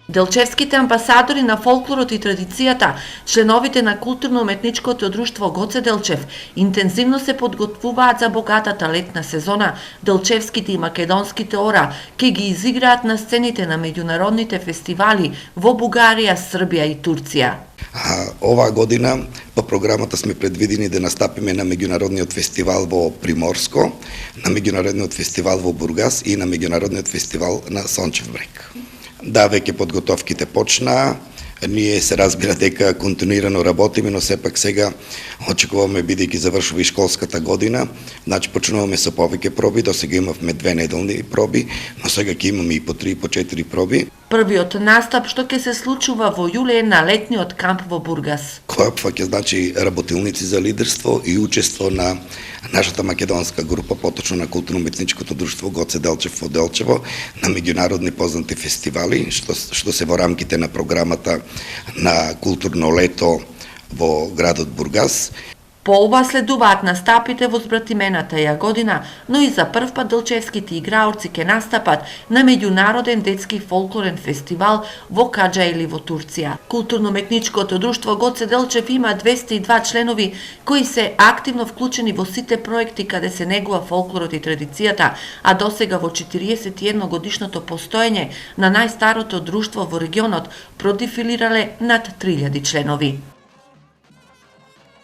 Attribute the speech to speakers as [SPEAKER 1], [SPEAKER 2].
[SPEAKER 1] Делчевските амбасадори на фолклорот и традицијата, членовите на културно-уметничкото друштво Гоце Делчев, интензивно се подготвуваат за богатата летна сезона. Делчевските и македонските ора ќе ги изиграат на сцените на меѓународните фестивали во Бугарија, Србија и Турција.
[SPEAKER 2] Оваа година по програмата сме предвидени да настапиме на меѓународниот фестивал во Приморско, на меѓународниот фестивал во Бургас и на меѓународниот фестивал на Сончев брег. Да, веќе подготовките почнаа. Ние се разбира дека континуирано работиме, но сепак сега очекуваме, бидејќи завршува и школската година, значи почнуваме со повеќе проби, до сега имавме 2 неделни проби, но сега ќе имаме и по 3 и по 4 проби.
[SPEAKER 1] Првиот настап што ќе се случува во јуле на летниот камп во Бургас.
[SPEAKER 2] Кој опфаќа значи работилници за лидерство и учество на нашата македонска група, поточно на културно-уметничкото друштво Гоце Делчев во Делчево, на меѓународни познати фестивали, што се во рамките на програмата на културно лето во градот Бургас.
[SPEAKER 1] По ова следуваат настапите во збратимената Јагодина, но и за прв пат делчевските играорци ќе настапат на меѓународен детски фолклорен фестивал во Каџаили во Турција. Културно-уметничкото друштво Гоце Делчев има 202 членови кои се активно вклучени во сите проекти каде се негува фолклорот и традицијата, а досега во 41 годишното постоење на најстарото друштво во регионот продефилирале над 3000 членови.